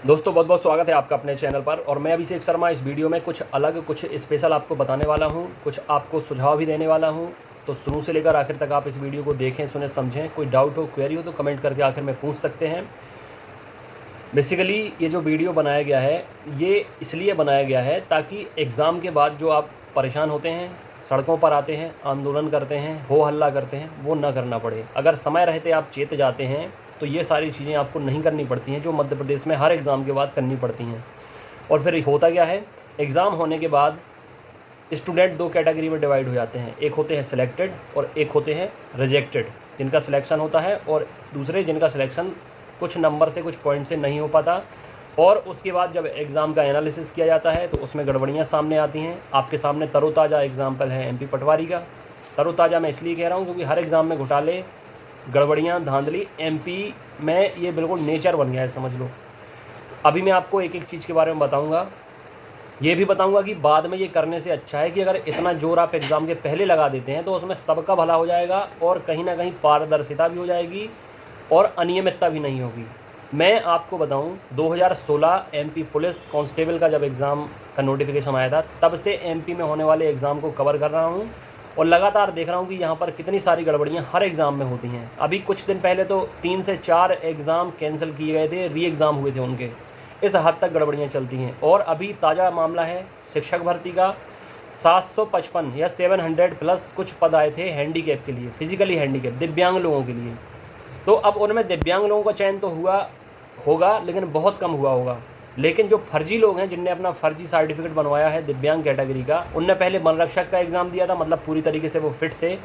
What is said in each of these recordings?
दोस्तों बहुत बहुत स्वागत है आपका अपने चैनल पर। और मैं अभिषेक शर्मा इस वीडियो में कुछ अलग कुछ स्पेशल आपको बताने वाला हूं, कुछ आपको सुझाव भी देने वाला हूं। तो शुरू से लेकर आखिर तक आप इस वीडियो को देखें, सुने, समझें। कोई डाउट हो, क्वेरी हो तो कमेंट करके आखिर में पूछ सकते हैं। बेसिकली ये जो वीडियो बनाया गया है ये इसलिए बनाया गया है ताकि एग्ज़ाम के बाद जो आप परेशान होते हैं, सड़कों पर आते हैं, आंदोलन करते हैं, हो हल्ला करते हैं, वो ना करना पड़े। अगर समय रहते आप चेत जाते हैं तो ये सारी चीज़ें आपको नहीं करनी पड़ती हैं जो मध्य प्रदेश में हर एग्ज़ाम के बाद करनी पड़ती हैं। और फिर होता क्या है, एग्ज़ाम होने के बाद स्टूडेंट दो कैटेगरी में डिवाइड हो जाते हैं। एक होते हैं सिलेक्टेड और एक होते हैं रिजेक्टेड, जिनका सिलेक्शन होता है, और दूसरे जिनका सिलेक्शन कुछ नंबर से, कुछ पॉइंट से नहीं हो पाता। और उसके बाद जब एग्ज़ाम का एनालिसिस किया जाता है तो उसमें गड़बड़ियाँ सामने आती हैं। आपके सामने तरोताज़ा एग्ज़ाम्पल है एमपी पटवारी का। तरोताज़ा मैं इसलिए कह रहा हूँ क्योंकि हर एग्ज़ाम में घोटाले, गड़बड़ियाँ, धांधली एमपी में ये बिल्कुल नेचर बन गया है, समझ लो। अभी मैं आपको एक एक चीज़ के बारे में बताऊँगा। ये भी बताऊँगा कि बाद में ये करने से अच्छा है कि अगर इतना जोर आप एग्ज़ाम के पहले लगा देते हैं तो उसमें सबका भला हो जाएगा और कहीं ना कहीं पारदर्शिता भी हो जाएगी और अनियमितता भी नहीं होगी। मैं आपको बताऊं, 2016 एमपी पुलिस कांस्टेबल का जब एग्ज़ाम का नोटिफिकेशन आया था तब से एमपी में होने वाले एग्ज़ाम को कवर कर रहा हूं और लगातार देख रहा हूं कि यहाँ पर कितनी सारी गड़बड़ियाँ हर एग्ज़ाम में होती हैं। अभी कुछ दिन पहले तो 3 से 4 एग्ज़ाम कैंसिल किए गए थे, री एग्ज़ाम हुए थे उनके। इस हद तक गड़बड़ियाँ चलती हैं। और अभी ताज़ा मामला है शिक्षक भर्ती का। 755 या 700 प्लस कुछ पद आए थे हैंडीकैप के लिए, फिजिकली हैंडीकैप दिव्यांग लोगों के लिए। तो अब उनमें दिव्यांग लोगों का चयन तो हुआ होगा लेकिन बहुत कम हुआ होगा। लेकिन जो फर्जी लोग हैं, जिनने अपना फर्जी सर्टिफिकेट बनवाया है दिव्यांग कैटेगरी का, उनने पहले वन रक्षक का एग्ज़ाम दिया था, मतलब पूरी तरीके से वो फिट थे।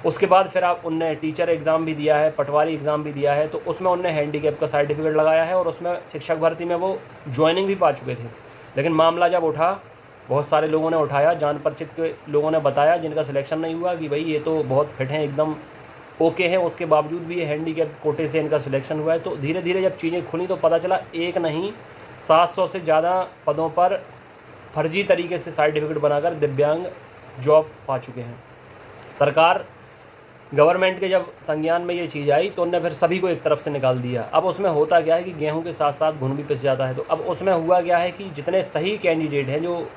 उसके बाद फिर आप उनने टीचर एग्ज़ाम भी दिया है, पटवारी एग्ज़ाम भी दिया है, तो उसमें उनने हैंडीकैप का सर्टिफिकेट लगाया है और उसमें शिक्षक भर्ती में वो ज्वाइनिंग भी पा चुके थे। लेकिन मामला जब उठा, बहुत सारे लोगों ने उठाया, जान परिचित के लोगों ने बताया जिनका सिलेक्शन नहीं हुआ कि भाई ये तो बहुत फिट हैं, एकदम ओके हैं, उसके बावजूद भी ये हैंडीकैप कोटे से इनका सिलेक्शन हुआ है। तो धीरे धीरे जब चीज़ें खुली तो पता चला एक नहीं 700 से ज़्यादा पदों पर फर्जी तरीके से सर्टिफिकेट बनाकर दिव्यांग जॉब पा चुके हैं। सरकार, गवर्नमेंट के जब संज्ञान में ये चीज़ आई तो उनने फिर सभी को एक तरफ से निकाल दिया। अब उसमें होता क्या है कि गेहूं के साथ साथ घुन भी पिस जाता है। तो अब उसमें हुआ क्या है कि जितने सही कैंडिडेट हैं, जो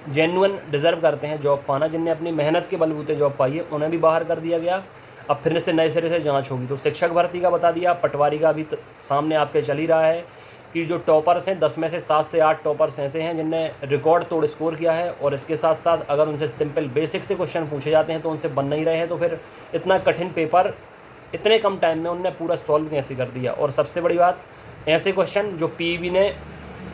जेन्युइन डिज़र्व करते हैं जॉब पाना, जिनने अपनी मेहनत के बलबूते जॉब पाई है, उन्हें भी बाहर कर दिया गया। अब फिर से नए सिरे से जांच होगी। तो शिक्षक भर्ती का बता दिया, पटवारी का भी सामने आपके चल ही रहा है कि जो टॉपर्स हैं 10 में से 7 से 8 टॉपर्स ऐसे हैं जिनने रिकॉर्ड तोड़ स्कोर किया है। और इसके साथ साथ अगर उनसे सिंपल बेसिक से क्वेश्चन पूछे जाते हैं तो उनसे बन नहीं रहे हैं। तो फिर इतना कठिन पेपर इतने कम टाइम में उनने पूरा सॉल्व कैसे कर दिया। और सबसे बड़ी बात, ऐसे क्वेश्चन जो पीईबी ने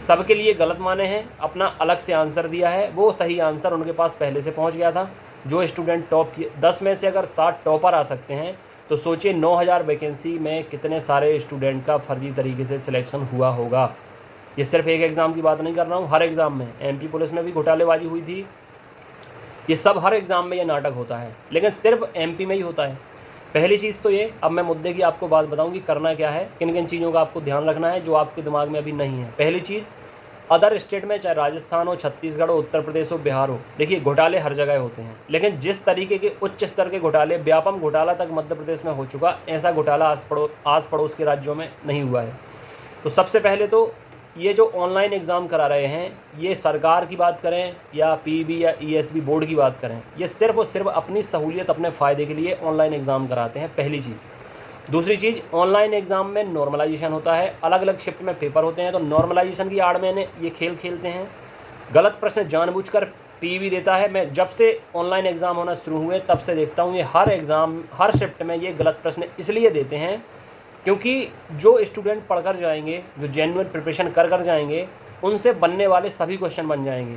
सबके लिए गलत माने हैं, अपना अलग से आंसर दिया है, वो सही आंसर उनके पास पहले से पहुंच गया था। जो स्टूडेंट टॉप किए, 10 में से अगर 7 टॉपर आ सकते हैं तो सोचिए 9000 वैकेंसी में कितने सारे स्टूडेंट का फर्जी तरीके से सिलेक्शन हुआ होगा। ये सिर्फ एक एग्ज़ाम की बात नहीं कर रहा हूँ, हर एग्ज़ाम में। एमपी पुलिस में भी घोटालेबाजी हुई थी। ये सब हर एग्ज़ाम में ये नाटक होता है, लेकिन सिर्फ एमपी में ही होता है। पहली चीज़ तो ये, अब मैं मुद्दे की आपको बात बताऊँ कि करना क्या है, किन किन चीज़ों का आपको ध्यान रखना है जो आपके दिमाग में अभी नहीं है। पहली चीज़, अदर स्टेट में, चाहे राजस्थान हो, छत्तीसगढ़ हो, उत्तर प्रदेश हो, बिहार हो, देखिए घोटाले हर जगह होते हैं। लेकिन जिस तरीके के उच्च स्तर के घोटाले, व्यापम घोटाला तक मध्य प्रदेश में हो चुका, ऐसा घोटाला आस पड़ोस के राज्यों में नहीं हुआ है। तो सबसे पहले तो ये जो ऑनलाइन एग्ज़ाम करा रहे हैं, ये सरकार की बात करें या पीईबी या ईएसबी बोर्ड की बात करें, ये सिर्फ और सिर्फ अपनी सहूलियत, अपने फ़ायदे के लिए ऑनलाइन एग्ज़ाम कराते हैं, पहली चीज़। दूसरी चीज़, ऑनलाइन एग्ज़ाम में नॉर्मलाइजेशन होता है, अलग अलग शिफ्ट में पेपर होते हैं। तो नॉर्मलाइजेशन की आड़ में ये खेल खेलते हैं, गलत प्रश्न जानबूझकर पीईबी देता है। मैं जब से ऑनलाइन एग्ज़ाम होना शुरू हुए तब से देखता हूँ ये हर एग्ज़ाम, हर शिफ्ट में ये गलत प्रश्न इसलिए देते हैं क्योंकि जो स्टूडेंट पढ़कर जाएंगे, जो जेन्युइन प्रिपरेशन कर जाएंगे, उनसे बनने वाले सभी क्वेश्चन बन जाएंगे,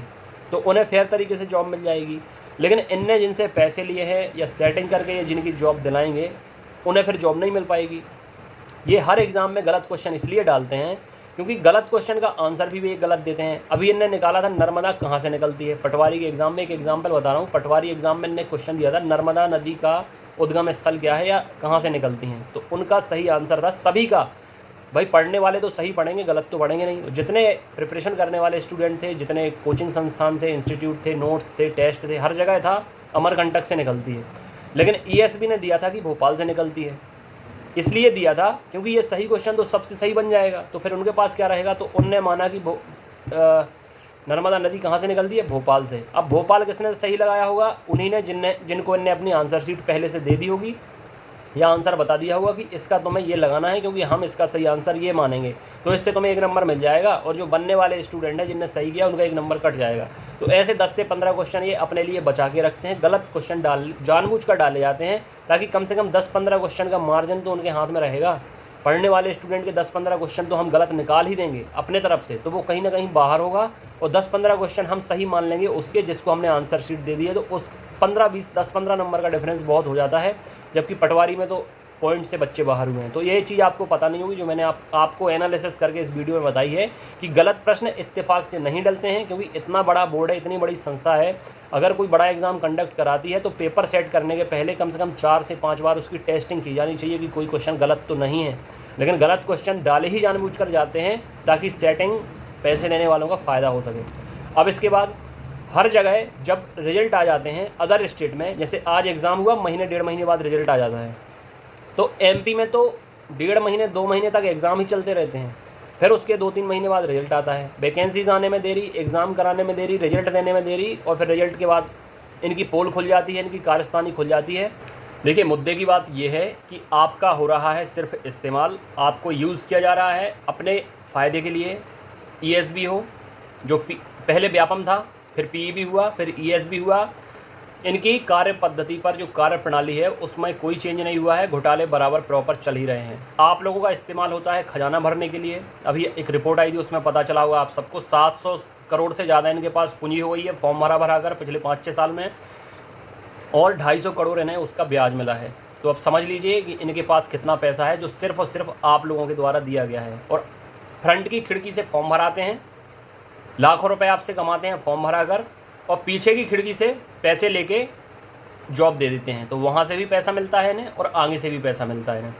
तो उन्हें फेयर तरीके से जॉब मिल जाएगी। लेकिन इनने जिनसे पैसे लिए हैं या सेटिंग करके ये जिनकी जॉब दिलाएंगे, उन्हें फिर जॉब नहीं मिल पाएगी। ये हर एग्ज़ाम में गलत क्वेश्चन इसलिए डालते हैं क्योंकि गलत क्वेश्चन का आंसर भी ये गलत देते हैं। अभी इनने निकाला था नर्मदा कहाँ से निकलती है, पटवारी के एग्ज़ाम में। एक एग्जाम्पल बता रहा हूँ, पटवारी एग्ज़ाम में इनने क्वेश्चन दिया था नर्मदा नदी का उद्गम स्थल क्या है या कहाँ से निकलती हैं। तो उनका सही आंसर था सभी का, भाई पढ़ने वाले तो सही पढ़ेंगे, गलत तो पढ़ेंगे नहीं। जितने प्रिपरेशन करने वाले स्टूडेंट थे, जितने कोचिंग संस्थान थे, इंस्टीट्यूट थे, नोट्स थे, टेस्ट थे, हर जगह था अमरकंटक से निकलती है। लेकिन ईएसबी ने दिया था कि भोपाल से निकलती है। इसलिए दिया था क्योंकि ये सही क्वेश्चन तो सबसे सही बन जाएगा, तो फिर उनके पास क्या रहेगा, तो उनने माना कि नर्मदा नदी कहाँ से निकलती है, भोपाल से। अब भोपाल किसने सही लगाया होगा, उन्हीं ने जिनको इनने अपनी आंसर शीट पहले से दे दी होगी या आंसर बता दिया होगा कि इसका तुम्हें ये लगाना है क्योंकि हम इसका सही आंसर ये मानेंगे, तो इससे तुम्हें 1 नंबर मिल जाएगा, और जो बनने वाले स्टूडेंट हैं जिनने सही किया उनका 1 नंबर कट जाएगा। तो ऐसे 10 से 15 क्वेश्चन ये अपने लिए बचा के रखते हैं, गलत क्वेश्चन जानबूझकर डाले जाते हैं ताकि कम से कम 10-15 क्वेश्चन का मार्जिन तो उनके हाथ में रहेगा। पढ़ने वाले स्टूडेंट के 10-15 क्वेश्चन तो हम गलत निकाल ही देंगे अपने तरफ से, तो वो कहीं ना कहीं बाहर होगा, और 10-15 क्वेश्चन हम सही मान लेंगे उसके जिसको हमने आंसर शीट दे दी है, तो उस 10-15 नंबर का डिफरेंस बहुत हो जाता है, जबकि पटवारी में तो पॉइंट से बच्चे बाहर हुए हैं। तो ये चीज़ आपको पता नहीं होगी जो मैंने आपको एनालिसिस करके इस वीडियो में बताई है कि गलत प्रश्न इत्तेफाक से नहीं डलते हैं, क्योंकि इतना बड़ा बोर्ड है, इतनी बड़ी संस्था है, अगर कोई बड़ा एग्जाम कंडक्ट कराती है तो पेपर सेट करने के पहले कम से कम 4 से 5 बार उसकी टेस्टिंग की जानी चाहिए कि कोई क्वेश्चन गलत तो नहीं है। लेकिन गलत क्वेश्चन डाले ही जानबूझकर जाते हैं ताकि सेटिंग पैसे लेने वालों का फ़ायदा हो सके। अब इसके बाद हर जगह जब रिजल्ट आ जाते हैं अदर स्टेट में, जैसे आज एग्ज़ाम हुआ, महीने 1.5 महीने बाद रिजल्ट आ जाता है, तो एमपी में तो 1.5 महीने 2 महीने तक एग्ज़ाम ही चलते रहते हैं, फिर उसके 2-3 महीने बाद रिजल्ट आता है। वैकेंसीज आने में देरी, एग्ज़ाम कराने में देरी, रिजल्ट देने में देरी, और फिर रिजल्ट के बाद इनकी पोल खुल जाती है, इनकी कारस्तानी खुल जाती है। देखिए, मुद्दे की बात यह है कि आपका हो रहा है सिर्फ इस्तेमाल, आपको यूज़ किया जा रहा है अपने फ़ायदे के लिए। ईएसबी हो, जो पहले व्यापम था, फिर पीईबी हुआ, फिर ईएसबी हुआ, इनकी कार्य पद्धति पर जो कार्य प्रणाली है उसमें कोई चेंज नहीं हुआ है, घोटाले बराबर प्रॉपर चल ही रहे हैं। आप लोगों का इस्तेमाल होता है खजाना भरने के लिए। अभी एक रिपोर्ट आई थी, उसमें पता चला होगा आप सबको, 700 करोड़ से ज़्यादा इनके पास पूंजी हो गई है फॉर्म भरा कर पिछले 5-6 साल में, और 250 करोड़ इन्हें उसका ब्याज मिला है। तो अब समझ लीजिए कि इनके पास कितना पैसा है जो सिर्फ और सिर्फ आप लोगों के द्वारा दिया गया है। और फ्रंट की खिड़की से फॉर्म भराते हैं, लाखों रुपए आपसे कमाते हैं फॉर्म भरा कर, और पीछे की खिड़की से पैसे लेके जॉब दे देते हैं, तो वहाँ से भी पैसा मिलता है इन्हें और आगे से भी पैसा मिलता है इन्हें।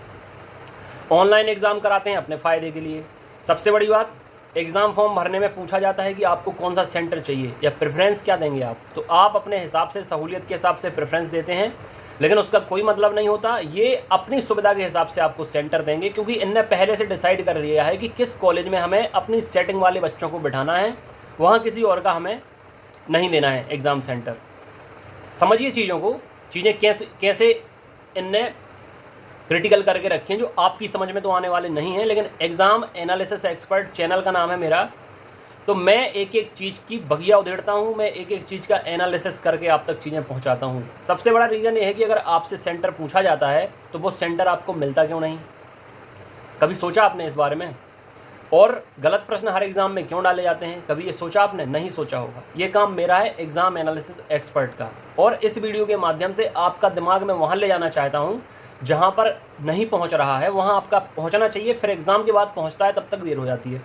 ऑनलाइन एग्ज़ाम कराते हैं अपने फ़ायदे के लिए। सबसे बड़ी बात, एग्ज़ाम फॉर्म भरने में पूछा जाता है कि आपको कौन सा सेंटर चाहिए या प्रेफरेंस क्या देंगे आप, तो आप अपने हिसाब से, सहूलियत के हिसाब से प्रेफरेंस देते हैं, लेकिन उसका कोई मतलब नहीं होता। ये अपनी सुविधा के हिसाब से आपको सेंटर देंगे, क्योंकि इनने पहले से डिसाइड कर लिया है कि किस कॉलेज में हमें अपनी सेटिंग वाले बच्चों को बिठाना है, वहाँ किसी और का हमें नहीं देना है एग्ज़ाम सेंटर। समझिए चीज़ों को, चीज़ें कैसे इनने क्रिटिकल करके रखी हैं जो आपकी समझ में तो आने वाले नहीं हैं। लेकिन एग्ज़ाम एनालिसिस एक्सपर्ट चैनल का नाम है मेरा, तो मैं एक एक चीज़ की बगिया उधेड़ता हूँ, मैं एक एक चीज़ का एनालिसिस करके आप तक चीज़ें पहुँचाता हूँ। सबसे बड़ा रीज़न ये है कि अगर आपसे सेंटर पूछा जाता है तो वो सेंटर आपको मिलता क्यों नहीं, कभी सोचा आपने इस बारे में? और गलत प्रश्न हर एग्ज़ाम में क्यों डाले जाते हैं, कभी ये सोचा आपने? नहीं सोचा होगा। ये काम मेरा है एग्ज़ाम एनालिसिस एक्सपर्ट का, और इस वीडियो के माध्यम से आपका दिमाग में वहाँ ले जाना चाहता हूँ जहाँ पर नहीं पहुँच रहा है, वहाँ आपका पहुँचना चाहिए। फिर एग्ज़ाम के बाद पहुँचता है तब तक देर हो जाती है।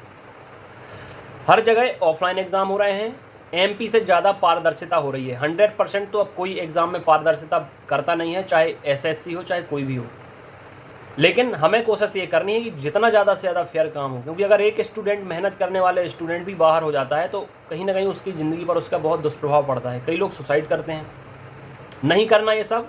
हर जगह ऑफलाइन एग्ज़ाम हो रहे हैं, एमपी से ज़्यादा पारदर्शिता हो रही है। 100% तो अब कोई एग्ज़ाम में पारदर्शिता करता नहीं है, चाहे एसएससी हो चाहे कोई भी हो। लेकिन हमें कोशिश ये करनी है कि जितना ज़्यादा से ज़्यादा फेयर काम हो, क्योंकि अगर एक स्टूडेंट, मेहनत करने वाले स्टूडेंट भी बाहर हो जाता है तो कहीं ना कहीं उसकी ज़िंदगी पर उसका बहुत दुष्प्रभाव पड़ता है। कई लोग सुसाइड करते हैं। नहीं करना ये सब।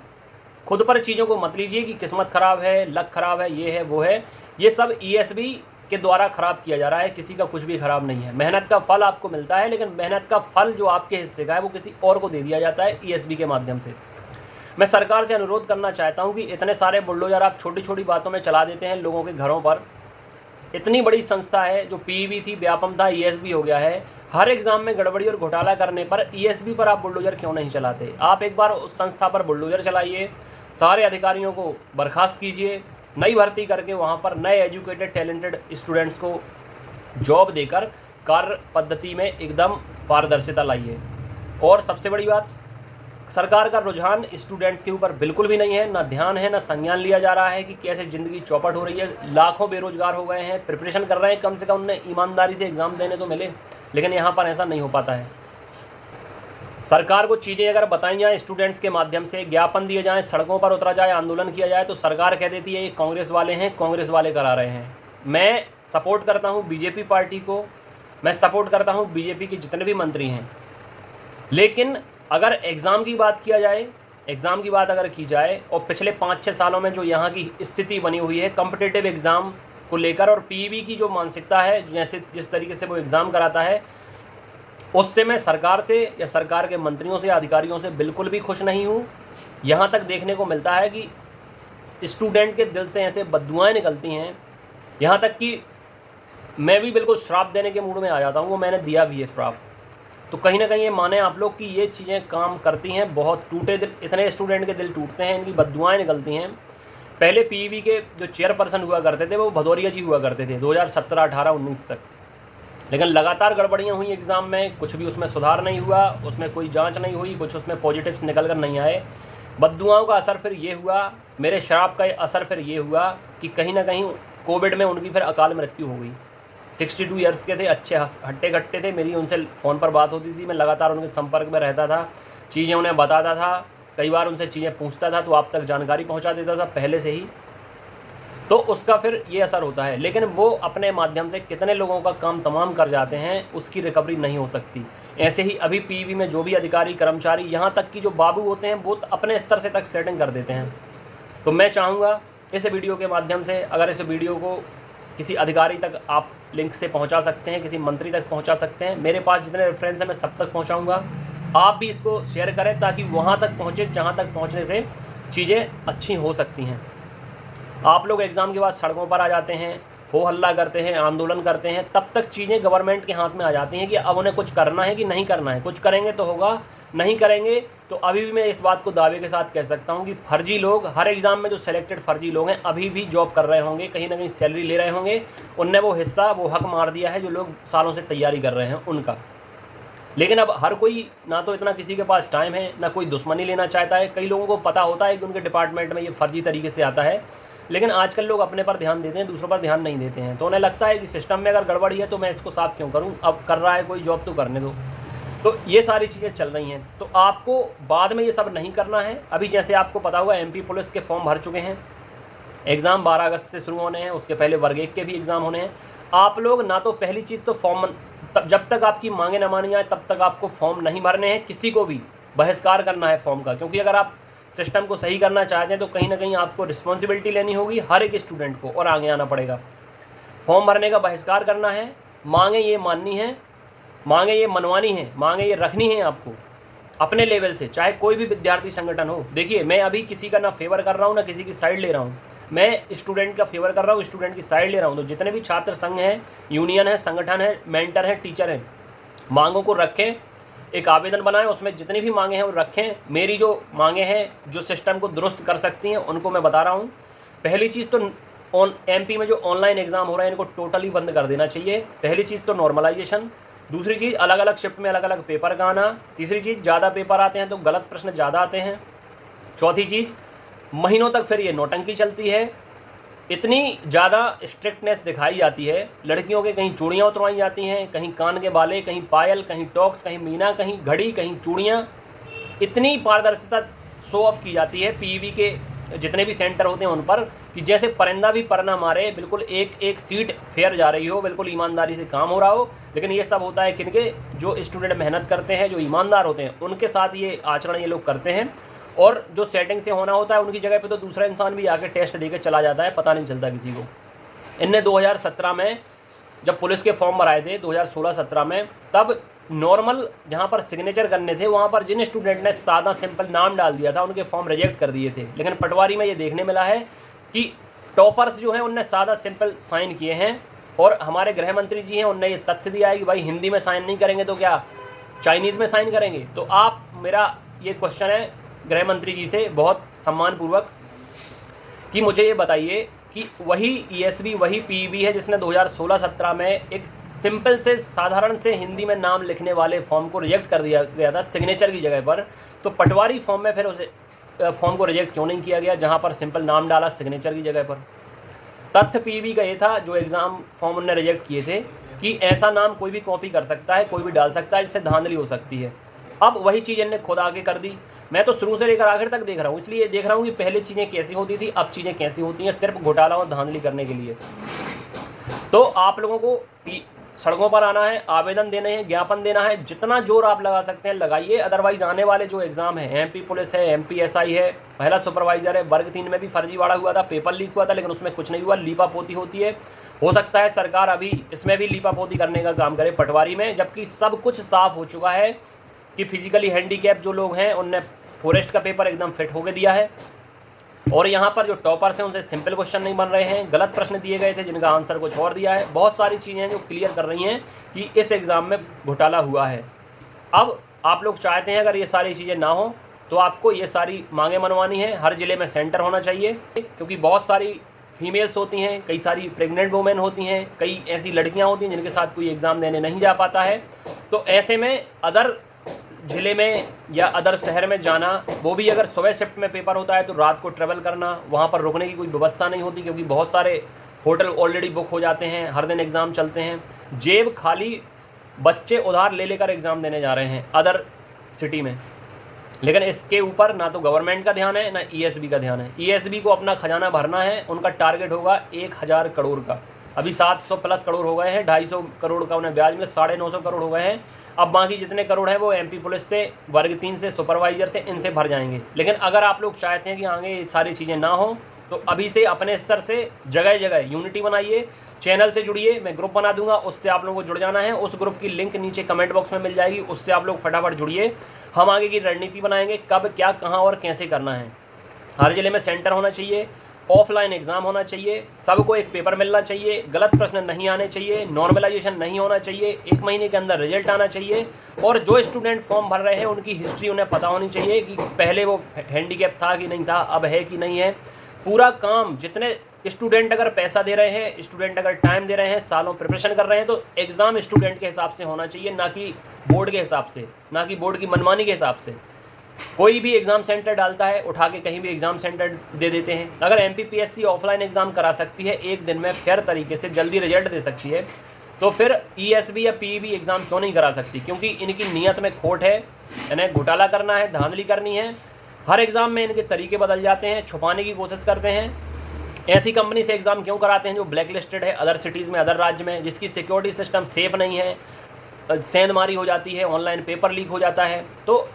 खुद पर चीज़ों को मत लीजिए कि किस्मत ख़राब है, लक ख़राब है, ये है वो है। ये सब ईएसबी के द्वारा ख़राब किया जा रहा है, किसी का कुछ भी ख़राब नहीं है। मेहनत का फल आपको मिलता है, लेकिन मेहनत का फल जो आपके हिस्से का है वो किसी और को दे दिया जाता है ईएसबी के माध्यम से। मैं सरकार से अनुरोध करना चाहता हूं कि इतने सारे बुलडोजर आप छोटी छोटी बातों में चला देते हैं लोगों के घरों पर। इतनी बड़ी संस्था है, जो पीईबी थी, व्यापम था, ईएसबी हो गया है। हर एग्ज़ाम में गड़बड़ी और घोटाला करने पर ईएसबी पर आप बुलडोजर क्यों नहीं चलाते? आप एक बार उस संस्था पर बुलडोजर चलाइए, सारे अधिकारियों को बर्खास्त कीजिए, नई भर्ती करके वहाँ पर नए एजुकेटेड टैलेंटेड स्टूडेंट्स को जॉब देकर कार्य पद्धति में एकदम पारदर्शिता लाइए। और सबसे बड़ी बात, सरकार का रुझान स्टूडेंट्स के ऊपर बिल्कुल भी नहीं है, ना ध्यान है, ना संज्ञान लिया जा रहा है कि कैसे ज़िंदगी चौपट हो रही है। लाखों बेरोजगार हो गए हैं, प्रिपरेशन कर रहे हैं, कम से कम उन्हें ईमानदारी से एग्ज़ाम देने तो मिले, लेकिन यहाँ पर ऐसा नहीं हो पाता है। सरकार को चीज़ें अगर बताई जाएँ स्टूडेंट्स के माध्यम से, ज्ञापन दिए जाएँ, सड़कों पर उतरा जाए, आंदोलन किया जाए, तो सरकार कह देती है ये कांग्रेस वाले हैं, कांग्रेस वाले करा रहे हैं। मैं सपोर्ट करता हूँ बीजेपी पार्टी को, मैं सपोर्ट करता हूँ बीजेपी के जितने भी मंत्री हैं, लेकिन अगर एग्ज़ाम की बात किया जाए एग्ज़ाम की बात अगर की जाए और पिछले 5-6 सालों में जो यहाँ की स्थिति बनी हुई है कॉम्पिटिटिव एग्ज़ाम को लेकर और पीईबी की जो मानसिकता है, जैसे जिस तरीके से वो एग्ज़ाम कराता है, उससे मैं सरकार से या सरकार के मंत्रियों से, अधिकारियों से बिल्कुल भी खुश नहीं हूँ। यहाँ तक देखने को मिलता है कि स्टूडेंट के दिल से ऐसे बद्दुआएँ निकलती हैं, यहाँ तक कि मैं भी बिल्कुल श्राप देने के मूड में आ जाता हूँ। वो मैंने दिया भी है श्राप। तो कहीं ना कहीं ये माने आप लोग कि ये चीज़ें काम करती हैं। बहुत टूटे दिल, इतने स्टूडेंट के दिल टूटते हैं, इनकी बद्दुआएँ निकलती हैं। पहले पीईबी के जो चेयरपर्सन हुआ करते थे वो भदौरिया जी हुआ करते थे 2017, 18, 19 तक। लेकिन लगातार गड़बड़ियाँ हुई एग्ज़ाम में, कुछ भी उसमें सुधार नहीं हुआ, उसमें कोई जांच नहीं हुई, कुछ उसमें पॉजिटिव्स निकल कर नहीं आए। बद्दुआओं का असर फिर ये हुआ, मेरे श्राप का असर फिर ये हुआ कि कहीं ना कहीं कोविड में उनकी फिर अकाल मृत्यु हो गई। 62 ईयर्स के थे, अच्छे हट्टे कट्टे थे। मेरी उनसे फ़ोन पर बात होती थी, मैं लगातार उनके संपर्क में रहता था, चीज़ें उन्हें बताता था, कई बार उनसे चीज़ें पूछता था तो आप तक जानकारी पहुंचा देता था पहले से ही। तो उसका फिर ये असर होता है। लेकिन वो अपने माध्यम से कितने लोगों का काम तमाम कर जाते हैं, उसकी रिकवरी नहीं हो सकती। ऐसे ही अभी पीईबी में जो भी अधिकारी, कर्मचारी, यहाँ तक कि जो बाबू होते हैं, वो अपने स्तर से तक सेटिंग कर देते हैं। तो मैं चाहूँगा इस वीडियो के माध्यम से, अगर इस वीडियो को किसी अधिकारी तक आप लिंक से पहुंचा सकते हैं, किसी मंत्री तक पहुंचा सकते हैं, मेरे पास जितने रेफरेंस हैं मैं सब तक पहुंचाऊंगा। आप भी इसको शेयर करें ताकि वहां तक पहुंचे जहां तक पहुंचने से चीज़ें अच्छी हो सकती हैं। आप लोग एग्ज़ाम के बाद सड़कों पर आ जाते हैं, हो हल्ला करते हैं, आंदोलन करते हैं, तब तक चीज़ें गवर्नमेंट के हाथ में आ जाती हैं कि अब उन्हें कुछ करना है कि नहीं करना है। कुछ करेंगे तो होगा, नहीं करेंगे तो अभी भी मैं इस बात को दावे के साथ कह सकता हूं कि फर्जी लोग, हर एग्ज़ाम में जो सेलेक्टेड फर्जी लोग हैं अभी भी जॉब कर रहे होंगे, कहीं ना कहीं सैलरी ले रहे होंगे। उनने वो हिस्सा, वो हक मार दिया है जो लोग सालों से तैयारी कर रहे हैं उनका। लेकिन अब हर कोई, ना तो इतना किसी के पास टाइम है, ना कोई दुश्मनी लेना चाहता है। कई लोगों को पता होता है कि उनके डिपार्टमेंट में ये फर्जी तरीके से आता है, लेकिन आजकल लोग अपने पर ध्यान देते हैं, दूसरों पर ध्यान नहीं देते हैं। तो उन्हें लगता है कि सिस्टम में अगर गड़बड़ी है तो मैं इसको साफ क्यों करूँ, अब कर रहा है कोई जॉब तो करने दो। तो ये सारी चीज़ें चल रही हैं। तो आपको बाद में ये सब नहीं करना है। अभी जैसे आपको पता होगा एमपी पुलिस के फॉर्म भर चुके हैं, एग्ज़ाम 12 अगस्त से शुरू होने हैं, उसके पहले वर्ग 1 के भी एग्ज़ाम होने हैं। आप लोग ना तो पहली चीज़ तो फॉर्म, जब तक आपकी मांगे न मानी जाए तब तक आपको फॉर्म नहीं भरने हैं। किसी को भी बहिष्कार करना है फॉर्म का, क्योंकि अगर आप सिस्टम को सही करना चाहते हैं तो कहीं ना कहीं आपको रिस्पॉन्सिबिलिटी लेनी होगी हर एक स्टूडेंट को, और आगे आना पड़ेगा। फॉर्म भरने का बहिष्कार करना है, मांगे ये माननी है, मांगे ये मनवानी है, मांगे ये रखनी है आपको अपने लेवल से, चाहे कोई भी विद्यार्थी संगठन हो। देखिए, मैं अभी किसी का ना फेवर कर रहा हूँ, ना किसी की साइड ले रहा हूँ। मैं स्टूडेंट का फेवर कर रहा हूँ, स्टूडेंट की साइड ले रहा हूँ। तो जितने भी छात्र संघ हैं, यूनियन है, संगठन है, मेंटर है, टीचर हैं, मांगों को रखें, एक आवेदन बनाएं, उसमें जितनी भी मांगे हैं वो रखें। मेरी जो मांगे हैं जो सिस्टम को दुरुस्त कर सकती हैं उनको मैं बता रहा हूँ। पहली चीज़ तो एमपी में जो ऑनलाइन एग्ज़ाम हो रहे हैं इनको टोटली बंद कर देना चाहिए। पहली चीज़ तो नॉर्मलाइजेशन। दूसरी चीज़, अलग अलग शिफ्ट में अलग अलग पेपर का आना। तीसरी चीज़, ज़्यादा पेपर आते हैं तो गलत प्रश्न ज़्यादा आते हैं। चौथी चीज़, महीनों तक फिर ये नौटंकी चलती है, इतनी ज़्यादा स्ट्रिक्टनेस दिखाई जाती है। लड़कियों के कहीं चूड़ियाँ उतरवाई जाती हैं, कहीं कान के बाले, कहीं पायल, कहीं टॉक्स, कहीं मीना, कहीं घड़ी, कहीं चूड़ियाँ। इतनी पारदर्शिता शो ऑफ की जाती है पीईबी के जितने भी सेंटर होते हैं उन पर, कि जैसे परिंदा भी पर ना मारे, बिल्कुल एक एक सीट फेयर जा रही हो, बिल्कुल ईमानदारी से काम हो रहा हो। लेकिन ये सब होता है किनके, जो स्टूडेंट मेहनत करते हैं, जो ईमानदार होते हैं, उनके साथ ये आचरण ये लोग करते हैं। और जो सेटिंग से होना होता है उनकी जगह पे तो दूसरा इंसान भी आके टेस्ट देके चला जाता है, पता नहीं चलता किसी को। इनने 2017 में जब पुलिस के फॉर्म भराए थे 2016-17 में, तब नॉर्मल जहाँ पर सिग्नेचर करने थे वहाँ पर जिन स्टूडेंट ने सादा सिंपल नाम डाल दिया था उनके फॉर्म रिजेक्ट कर दिए थे। लेकिन पटवारी में ये देखने मिला है कि टॉपर्स जो हैं उनने सादा सिंपल साइन किए हैं। और हमारे गृह मंत्री जी हैं, उनने ये तथ्य दिया है कि भाई हिंदी में साइन नहीं करेंगे तो क्या चाइनीज़ में साइन करेंगे। तो आप, मेरा ये क्वेश्चन है गृह मंत्री जी से बहुत सम्मानपूर्वक, कि मुझे ये बताइए कि वही ईएसबी, वही पीईबी है जिसने 2016-17 में एक सिंपल से, साधारण से हिंदी में नाम लिखने वाले फॉर्म को रिजेक्ट कर दिया गया था सिग्नेचर की जगह पर। तो पटवारी फॉर्म में फिर उसे फॉर्म को रिजेक्ट क्यों नहीं किया गया जहाँ पर सिंपल नाम डाला सिग्नेचर की जगह पर। तथ्य पीईबी का ये था, जो एग्ज़ाम फॉर्म उन्होंने रिजेक्ट किए थे, कि ऐसा नाम कोई भी कॉपी कर सकता है, कोई भी डाल सकता है, जिससे धांधली हो सकती है। अब वही चीज़ इन्होंने खुद आगे कर दी। मैं तो शुरू से लेकर आखिर तक देख रहा हूँ, इसलिए देख रहा हूँ कि पहले चीज़ें कैसी होती थी, अब चीज़ें कैसी होती हैं, सिर्फ घोटाला और धांधली करने के लिए। तो आप लोगों को सड़कों पर आना है, आवेदन देने हैं, ज्ञापन देना है, जितना जोर आप लगा सकते हैं लगाइए। अदरवाइज आने वाले जो एग्ज़ाम है, एमपी पुलिस है, एमपी एसआई है, महिला सुपरवाइजर है, वर्ग 3 में भी फर्जीवाड़ा हुआ था, पेपर लीक हुआ था, लेकिन उसमें कुछ नहीं हुआ, लीपापोती होती है। हो सकता है सरकार अभी इसमें भी लीपापोती करने का काम करे पटवारी में, जबकि सब कुछ साफ हो चुका है कि फिजिकली हैंडीकैप जो लोग हैं उनने फॉरेस्ट का पेपर एकदम फिट होकर दिया है। और यहाँ पर जो टॉपर्स हैं उनसे सिंपल क्वेश्चन नहीं बन रहे हैं, गलत प्रश्न दिए गए थे जिनका आंसर कुछ और दिया है। बहुत सारी चीज़ें हैं जो क्लियर कर रही हैं कि इस एग्ज़ाम में घोटाला हुआ है। अब आप लोग चाहते हैं अगर ये सारी चीज़ें ना हो तो आपको ये सारी मांगें मनवानी है। हर ज़िले में सेंटर होना चाहिए, क्योंकि बहुत सारी फीमेल्स होती हैं, कई सारी प्रेग्नेंट वुमेन होती हैं, कई ऐसी लड़कियाँ होती हैं जिनके साथ कोई एग्ज़ाम देने नहीं जा पाता है। तो ऐसे में अदर ज़िले में या अदर शहर में जाना, वो भी अगर सुबह शिफ्ट में पेपर होता है तो रात को ट्रेवल करना, वहाँ पर रुकने की कोई व्यवस्था नहीं होती, क्योंकि बहुत सारे होटल ऑलरेडी बुक हो जाते हैं, हर दिन एग्ज़ाम चलते हैं। जेब खाली, बच्चे उधार ले लेकर एग्ज़ाम देने जा रहे हैं अदर सिटी में। लेकिन इसके ऊपर ना तो गवर्नमेंट का ध्यान है ना ईएसबी का ध्यान है। ईएसबी को अपना खजाना भरना है, उनका टारगेट होगा 1000 करोड़ का। अभी 700 प्लस करोड़ हो गए हैं, 250 करोड़ का उन्हें ब्याज में 950 करोड़ हो गए हैं। अब बाकी जितने करोड़ हैं वो एमपी पुलिस से, वर्ग 3 से, सुपरवाइजर से, इनसे भर जाएंगे। लेकिन अगर आप लोग चाहते हैं कि आगे ये सारी चीज़ें ना हो तो अभी से अपने स्तर से जगह जगह यूनिटी बनाइए, चैनल से जुड़िए। मैं ग्रुप बना दूंगा, उससे आप लोगों को जुड़ जाना है। उस ग्रुप की लिंक नीचे कमेंट बॉक्स में मिल जाएगी, उससे आप लोग फटाफट जुड़िए। हम आगे की रणनीति बनाएंगे, कब क्या कहाँ और कैसे करना है। हर ज़िले में सेंटर होना चाहिए, ऑफलाइन एग्ज़ाम होना चाहिए, सबको एक पेपर मिलना चाहिए, गलत प्रश्न नहीं आने चाहिए, नॉर्मलाइजेशन नहीं होना चाहिए, 1 महीने के अंदर रिजल्ट आना चाहिए। और जो स्टूडेंट फॉर्म भर रहे हैं उनकी हिस्ट्री उन्हें पता होनी चाहिए कि पहले वो हैंडीकैप था कि नहीं था, अब है कि नहीं है। पूरा काम, जितने स्टूडेंट अगर पैसा दे रहे हैं, स्टूडेंट अगर टाइम दे रहे हैं, सालों प्रिपरेशन कर रहे हैं, तो एग्ज़ाम स्टूडेंट के हिसाब से होना चाहिए, ना कि बोर्ड के हिसाब से, ना कि बोर्ड की मनमानी के हिसाब से। कोई भी एग्ज़ाम सेंटर डालता है, उठा के कहीं भी एग्ज़ाम सेंटर दे देते हैं। अगर एमपीपीएससी ऑफलाइन एग्ज़ाम करा सकती है, एक दिन में फेयर तरीके से जल्दी रिजल्ट दे सकती है, तो फिर ईएसबी या पीईबी एग्ज़ाम क्यों नहीं करा सकती? क्योंकि इनकी नीयत में खोट है, इन्हें घोटाला करना है, धांधली करनी है। हर एग्ज़ाम में इनके तरीके बदल जाते हैं, छुपाने की कोशिश करते हैं। ऐसी कंपनी से एग्ज़ाम क्यों कराते हैं जो ब्लैक लिस्टेड है अदर सिटीज़ में, अदर राज्य में, जिसकी सिक्योरिटी सिस्टम सेफ़ नहीं है, सेंधमारी हो जाती है, ऑनलाइन पेपर लीक हो जाता है। तो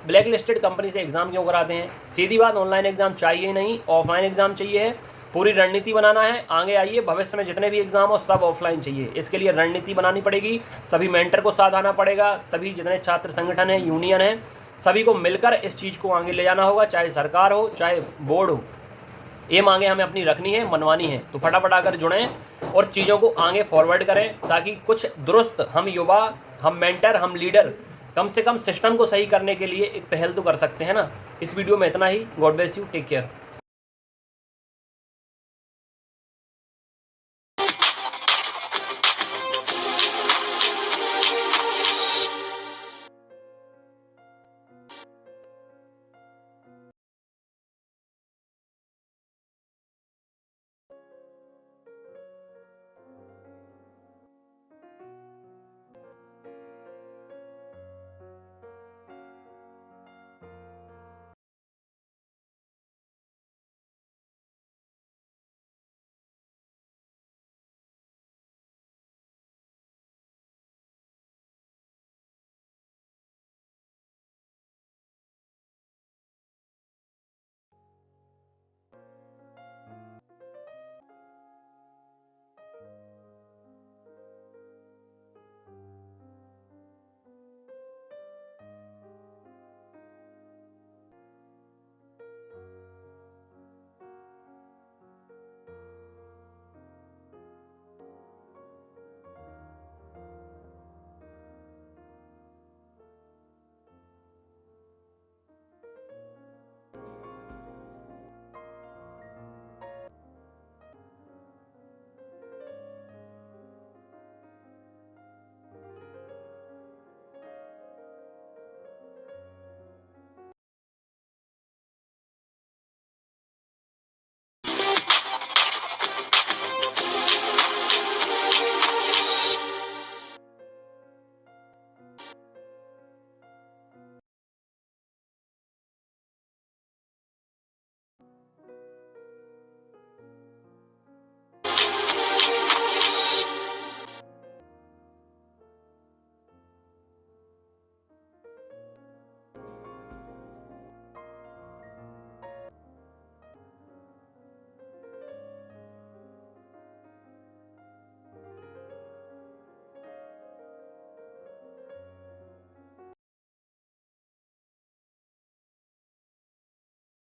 ब्लैक लिस्टेड कंपनी से एग्ज़ाम क्यों कराते हैं? सीधी बात, ऑनलाइन एग्ज़ाम चाहिए नहीं, ऑफलाइन एग्ज़ाम चाहिए है। पूरी रणनीति बनाना है, आगे आइए, भविष्य में जितने भी एग्ज़ाम हो सब ऑफलाइन चाहिए। इसके लिए रणनीति बनानी पड़ेगी, सभी मेंटर को साथ आना पड़ेगा, सभी जितने छात्र संगठन हैं, यूनियन हैं, सभी को मिलकर इस चीज़ को आगे ले जाना होगा, चाहे सरकार हो चाहे बोर्ड हो। ये मांगे हमें अपनी रखनी है, मनवानी है। तो फटाफट आकर जुड़ें और चीज़ों को आगे फॉरवर्ड करें, ताकि कुछ दुरुस्त हम युवा, हम मेंटर, हम लीडर कम से कम सिस्टम को सही करने के लिए एक पहल तो कर सकते हैं ना। इस वीडियो में इतना ही। God bless you, take care.